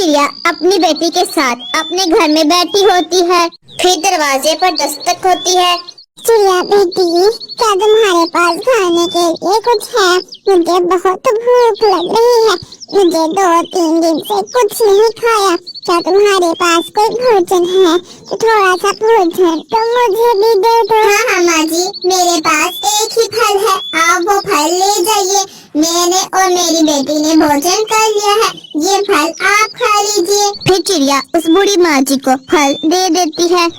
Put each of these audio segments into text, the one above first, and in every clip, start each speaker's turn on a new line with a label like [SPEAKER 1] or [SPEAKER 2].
[SPEAKER 1] चिड़िया अपनी बेटी के साथ अपने घर में बैठी होती है। फिर दरवाजे पर दस्तक होती है।
[SPEAKER 2] चिड़िया बेटी, क्या तुम्हारे पास खाने के लिए कुछ है? मुझे बहुत भूख लग रही है। मुझे 2-3 दिन से कुछ नहीं खाया। क्या तुम्हारे पास कोई भोजन है? तो थोड़ा सा भोजन तो मुझे भी दे दो।
[SPEAKER 1] हाँ माँ जी, मेरे पास एक ही फल है, आप वो फल ले जाइए। मैंने और मेरी बेटी ने भोजन कर लिया है, ये फल आप खा लीजिए। फिर चिड़िया उस बूढ़ी माँ जी को फल दे देती है।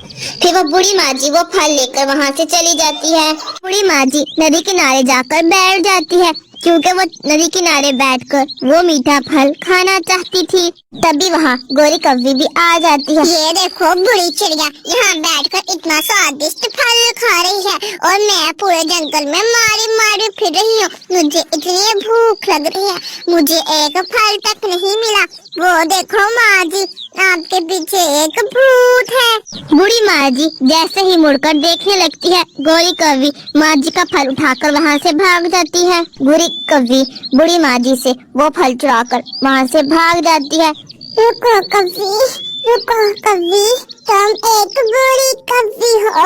[SPEAKER 1] फिर वो बूढ़ी माँ जी वो फल लेकर वहाँ से चली जाती है। बूढ़ी माँ जी नदी किनारे जाकर बैठ जाती है, क्योंकि वो नदी किनारे बैठकर वो मीठा फल खाना चाहती थी। तभी वहाँ गोरी कौवी भी आ जाती है।
[SPEAKER 2] ये देखो बूढ़ी चिड़िया यहाँ बैठकर इतना स्वादिष्ट फल खा रही है और मैं पूरे जंगल में मारी मारी फिर रही हूँ। मुझे इतनी भूख लग रही है, मुझे एक फल तक नहीं मिला। वो देखो माँ जी, आपके पीछे एक भूत है।
[SPEAKER 1] बूढ़ी माँ जी जैसे ही मुड़कर देखने लगती है, गोरी कौवी माँ जी का फल उठाकर वहाँ से भाग जाती है। गोरी कौवी बूढ़ी माँ जी से वो फल चुराकर वहाँ से भाग जाती है।
[SPEAKER 2] रुको कौवी, रुको कौवी, तुम एक बुरी कौवी हो।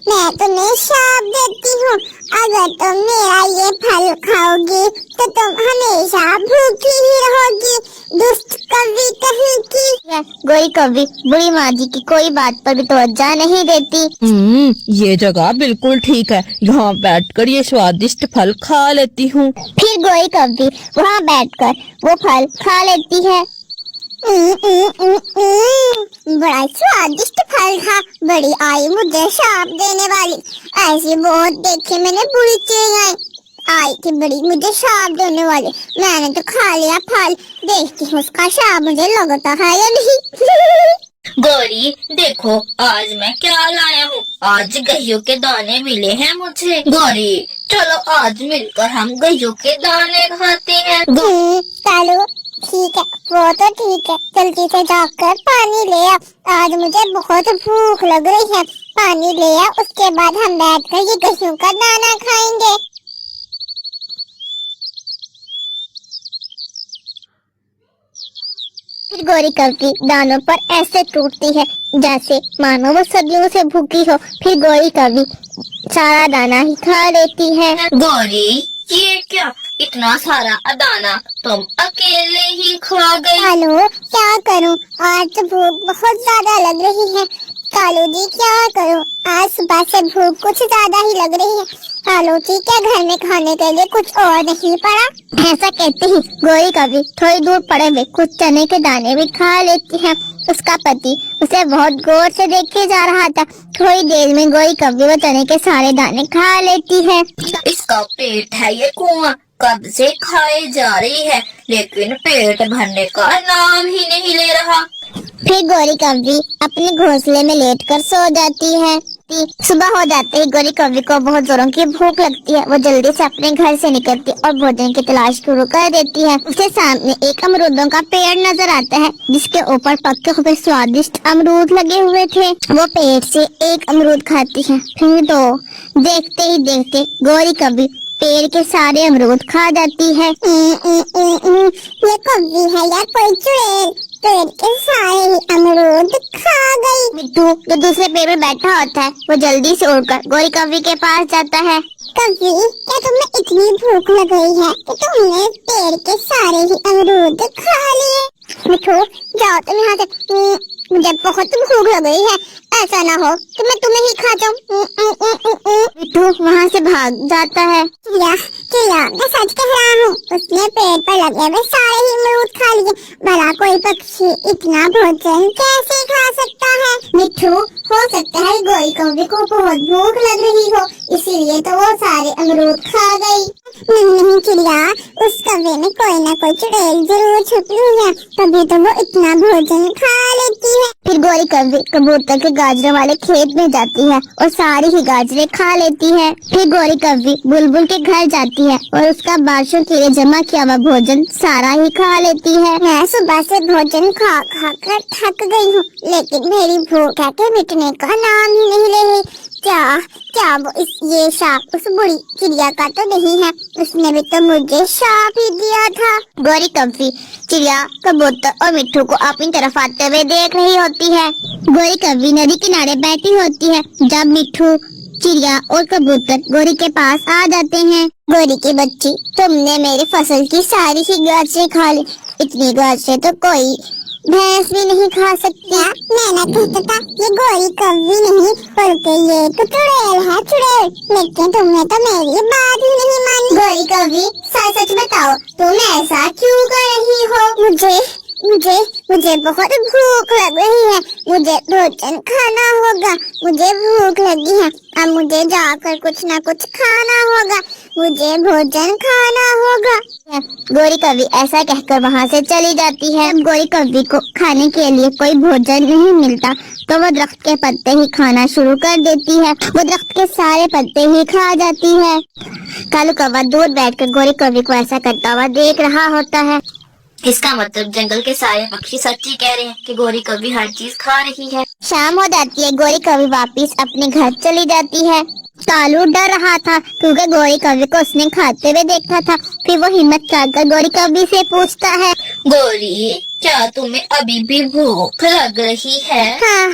[SPEAKER 2] मैं तुम्हें श्राप देती हूँ, अगर तुम मेरा ये फल खाओगी तो तुम हमेशा भूखी ही रहोगी, दुष्ट कौवी कहीं की।
[SPEAKER 1] गोरी कौवी बूढ़ी माँ जी की कोई बात पर भी तवज्जो नहीं देती।
[SPEAKER 3] ये जगह बिल्कुल ठीक है, यहाँ बैठकर ये स्वादिष्ट फल खा लेती हूँ।
[SPEAKER 1] फिर गोरी कौवी वहाँ बैठकर वो फल खा लेती है।
[SPEAKER 2] बड़ा स्वादिष्ट फल था, बड़ी आई मुझे श्राप देने वाली। ऐसी बहुत देखी मैंने बुरी चिड़ियाएं, आई थी बड़ी मुझे श्राप देने वाली। मैंने तो खा लिया फल, देखती हूँ उसका श्राप मुझे लगता है या नहीं।
[SPEAKER 4] गौरी देखो, आज मैं क्या लाया हूँ। आज गहियों के दाने मिले हैं मुझे। गौरी चलो आज मिलकर हम गहियों के दाने खाते हैं।
[SPEAKER 2] चलो ठीक है, वो तो ठीक है, जल्दी से जाकर पानी ले आ। आज मुझे बहुत भूख लग रही है, पानी ले आ, उसके बाद हम बैठकर ये गहियों का दाना खाएंगे।
[SPEAKER 1] फिर गोरी कौवी दानों पर ऐसे टूटती है जैसे मानो वो सदियों से भूखी हो। फिर गोरी कौवी सारा दाना ही खा लेती है।
[SPEAKER 4] गौरी ये क्या, इतना सारा दाना तुम अकेले ही खा गई।
[SPEAKER 2] कालू क्या करूं, आज तो भूख बहुत ज्यादा लग रही है। कालू जी क्या करूं, आज सुबह से भूख कुछ ज्यादा ही लग रही है। कालू जी क्या घर में खाने के लिए कुछ और नहीं पड़ा?
[SPEAKER 1] ऐसा कहते ही गोरी कौवी थोड़ी दूर पड़े हुए कुछ चने के दाने भी खा लेती है। उसका पति उसे बहुत गौर से देखे जा रहा था। थोड़ी देर में गोरी कौवी वो चने के सारे दाने खा लेती है।
[SPEAKER 4] इसका पेट है ये कुआं, कब से खाए जा रही है लेकिन पेट भरने का नाम ही नहीं ले रहा।
[SPEAKER 1] फिर गोरी कौवी अपने घोंसले में लेटकर सो जाती है। सुबह हो जाते ही गोरी कौवी को बहुत जोरों की भूख लगती है। वो जल्दी से अपने घर से निकलती और भोजन की तलाश शुरू कर देती है। उसके सामने एक अमरूदों का पेड़ नजर आता है, जिसके ऊपर पके हुए स्वादिष्ट अमरूद लगे हुए थे। वो पेड़ से एक अमरूद खाती है, फिर दो, देखते ही देखते गोरी कौवी पेड़ के सारे अमरूद खा जाती है।
[SPEAKER 2] ये कौवी है या कोई चुड़ैल? पेड़ के सारे अमरूद खा गई।
[SPEAKER 1] मिट्टू जो दूसरे पेड़ में बैठा होता है, वो जल्दी से उड़कर गोरी कौवी के पास जाता है।
[SPEAKER 2] कौवी, क्या तुम्हें इतनी भूख लग गई है कि तुमने पेड़ के सारे ही अमरूद खा लिए? मिट्टू जाओ तुम यहाँ से, मुझे बहुत भूख लग गई है। ऐसा ना हो कि मैं तुम्हें ही खा जाऊं।
[SPEAKER 1] मिट्टू वहाँ से भाग जाता है।
[SPEAKER 2] चिड़िया मैं सच कह रहा हूँ, उसने पेड़ पर लगे हुए सारे ही अमरूद खा लिए। भला कोई पक्षी इतना भोजन कैसे खा सकता है?
[SPEAKER 1] मिट्टू हो सकता है गोरी कौवी को बहुत भूख लग रही हो, इसीलिए तो वो सारे अमरूद खा गई।
[SPEAKER 2] नहीं चिड़िया, उस कौवे में कोई ना कोई चुड़ैल जरूर छुपी हुई है, तभी तो वो इतना भोजन खा लेती है।
[SPEAKER 1] फिर गोरी कौवी कबूतर के गाल गाजरों वाले खेत में जाती है और सारी ही गाजरें खा लेती है। फिर गौरी कव्वी बुलबुल के घर जाती है और उसका बारिशों के लिए जमा किया हुआ भोजन सारा ही खा लेती है।
[SPEAKER 2] मैं सुबह से भोजन खा खा कर थक गई हूँ, लेकिन मेरी भूख है कि मिटने का नाम ही नहीं ले रही। क्या क्या वो ये शाप उस बुरी चिड़िया का तो नहीं है? उसने भी तो मुझे शाप ही दिया था।
[SPEAKER 1] गौरी कव्वी चिड़िया, कबूतर और मिट्ठू को अपनी तरफ आते हुए देख रही होती है। गौरी कव्वी नदी किनारे बैठी होती है जब मिट्ठू, चिड़िया और कबूतर गौरी के पास आ जाते हैं।
[SPEAKER 2] गौरी की बच्ची, तुमने मेरी फसल की सारी ही गाजरें खा ली। इतनी गाजरें तो कोई भैंस भी नहीं खा सकती। मैंने कहता था ये गौरी कव्वी नहीं बल्कि ये तो चुड़ैल है, चुड़ैल। लेकिन तुमने तो मेरी बात ही नहीं मानी।
[SPEAKER 1] गौरी कव्वी, सच सच बताओ तुम ऐसा क्यों कर रही हो?
[SPEAKER 2] मुझे बहुत भूख लग रही है। मुझे भोजन खाना होगा। मुझे भूख लगी है, अब मुझे जाकर कुछ ना कुछ खाना होगा। मुझे भोजन खाना होगा।
[SPEAKER 1] गौरी कव्वी ऐसा कहकर वहाँ से चली जाती है। अब गौरी कव्वी को खाने के लिए कोई भोजन नहीं मिलता तो वो दरख्त के पत्ते ही खाना शुरू कर देती है। वो दरख्त के सारे पत्ते ही खा जाती है। कालू कौवा दूर बैठकर गौरी कव्वी को ऐसा करता हुआ देख रहा होता है।
[SPEAKER 4] इसका मतलब जंगल के सारे पक्षी सच ही कह रहे हैं कि गौरी कव्वी हर चीज खा रही है।
[SPEAKER 1] शाम हो जाती है। गौरी कव्वी वापस अपने घर चली जाती है। कालू डर रहा था क्योंकि गौरी कव्वी को उसने खाते हुए देखा था। फिर वो हिम्मत कर गौरी कव्वी से पूछता है,
[SPEAKER 4] गौरी, क्या तुम्हें अभी भी भूख लग रही है?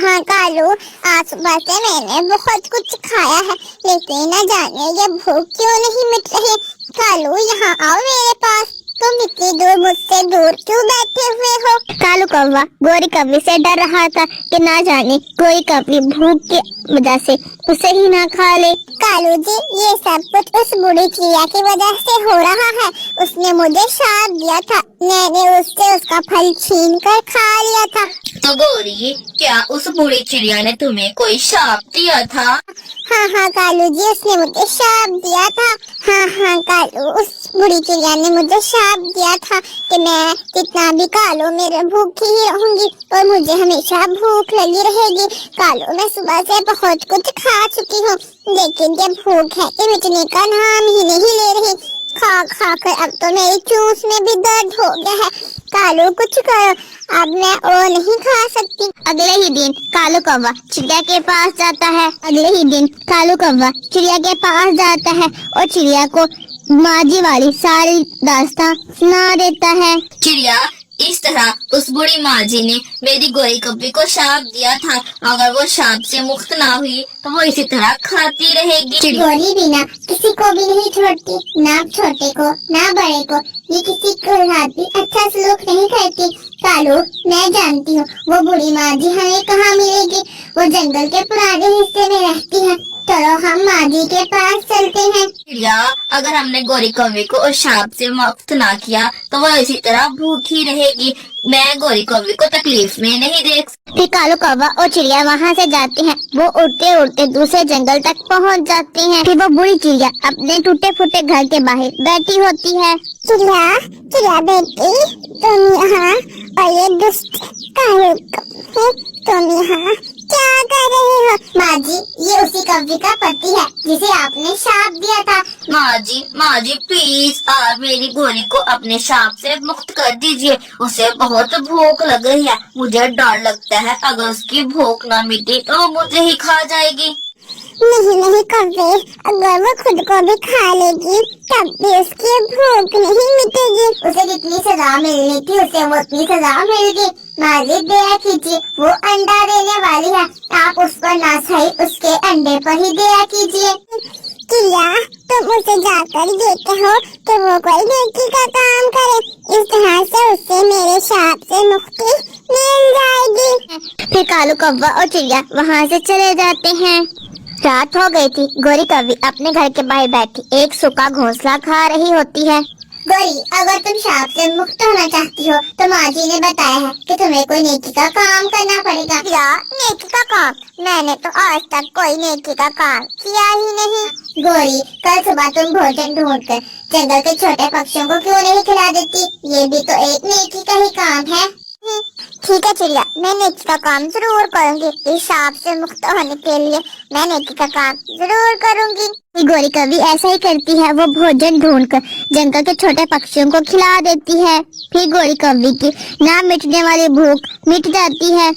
[SPEAKER 2] हाँ कालू, आज सुबह से मैंने बहुत कुछ खाया है, लेकिन न जाने ये भूख क्यों नहीं मिट रही। कालू, यहाँ आओ मेरे पास। तुम इतनी दूर मुझसे दूर क्यों बैठे हुए हो?
[SPEAKER 1] कालू कौवा गौरी कव्वी से डर रहा था कि ना जाने गौरी कव्वी भूख की वजह से उसे ही ना खा ले।
[SPEAKER 2] कालू जी, ये सब कुछ उस बूढ़ी चिड़िया की वजह से हो रहा है। उसने मुझे श्राप दिया था, मैंने उससे उसका फल छीन कर खा लिया था।
[SPEAKER 4] तो गौरी, क्या उस बूढ़ी चिड़िया ने तुम्हें कोई शाप दिया था?
[SPEAKER 2] हाँ कालू जी, उसने मुझे श्राप दिया था। हाँ कालू, उस बुढ़ी चिड़िया ने मुझे श्राप दिया था कि मैं जितना भी कालू मेरे भूखी ही रहूंगी और मुझे हमेशा भूख लगी रहेगी। कालू, मैं सुबह से बहुत कुछ खा चुकी हूँ, लेकिन ये भूख है कि मिटने का नाम ही नहीं ले रही। खा कर अब तो मेरी चूस में भी दर्द हो गया है। कालू, कुछ करो, अब मैं और नहीं खा सकती।
[SPEAKER 1] अगले ही दिन कालू कौवा चिड़िया के पास जाता है। और चिड़िया को माजी वाली सारी दास्तां सुना देता है।
[SPEAKER 4] चिड़िया, इस तरह उस बूढ़ी माजी ने मेरी गौरी कव्वी को शाप दिया था। अगर वो शाप से मुक्त ना हुई तो वो इसी तरह खाती रहेगी।
[SPEAKER 1] गौरी बिना किसी को भी नहीं छोड़ती, ना छोटे को ना बड़े को, ये किसी को साथ भी अच्छा सलूक नहीं करती। कालू, मैं जानती हूँ वो बूढ़ी माजी हमें कहाँ मिलेगी। वो जंगल के पुराने हिस्से में रहती है। चलो हम माजी के पास चलते हैं।
[SPEAKER 4] चिड़िया, अगर हमने गौरी कव्वी को उस शाप से मुक्त ना किया तो वह इसी तरह भूखी रहेगी। मैं गौरी कव्वी को तकलीफ में नहीं देख।
[SPEAKER 1] फिर कालू कौवा और चिड़िया वहाँ से जाते हैं। वो उड़ते उड़ते दूसरे जंगल तक पहुँच जाते हैं। फिर वो बुरी चिड़िया अपने टूटे फूटे घर के बाहर बैठी होती है।
[SPEAKER 2] चिड़िया बेटी, तुम यहाँ और ये दुष्ट कालू कव्वी, तुम यहाँ क्या कर रही हो?
[SPEAKER 1] माजी, ये उसी कव्वी का पति है जिसे आपने शाप दिया था।
[SPEAKER 4] माजी प्लीज, आप मेरी गौरी को अपने शाप से मुक्त कर दीजिए। उसे बहुत भूख लग रही है। मुझे डर लगता है अगर उसकी भूख ना मिटी तो वो मुझे ही खा जाएगी।
[SPEAKER 2] नहीं कव्वी, अगर वो खुद को भी खा लेगी तब भी उसकी भूख नहीं मिटेगी।
[SPEAKER 1] उसे जितनी सजा मिलनी थी उसे वो उतनी सजा मिल गई। माजी, दया कीजिए, वो अंडा देने वाली है। आप उस पर ना सही उसके अंडे पर ही दया कीजिए।
[SPEAKER 2] चिड़िया, तुम उसे जाकर ये कहो कि वो कोई नेकी का काम करे। इस तरह से उससे मेरे शाप से मुक्ति मिल जाएगी।
[SPEAKER 1] फिर कालू कौवा और चिड़िया वहाँ से चले जाते हैं। रात हो गई थी। गौरी कव्वी अपने घर के बाहर बैठी एक सूखा घोंसला खा रही होती है। गौरी, अगर तुम शाप से मुक्त होना चाहती हो तो माजी ने बताया है कि तुम्हें कोई नेकी का काम करना पड़ेगा।
[SPEAKER 2] क्या नेकी का काम? मैंने तो आज तक कोई नेकी का काम किया ही नहीं।
[SPEAKER 1] गौरी, कल सुबह तुम भोजन ढूंढकर जंगल के छोटे पक्षियों को क्यों नहीं खिला देती? ये भी तो एक नेकी का ही काम है।
[SPEAKER 2] ठीक है चिड़िया, मैं नेकी का काम जरूर करूंगी। इस सांप से मुक्त होने के लिए मैं नेकी का काम जरूर करूंगी।
[SPEAKER 1] गोरी कभी ऐसा ही करती है, वो भोजन ढूंढकर जंगल के छोटे पक्षियों को खिला देती है। फिर गोरी कौवी की ना मिटने वाली भूख मिट जाती है।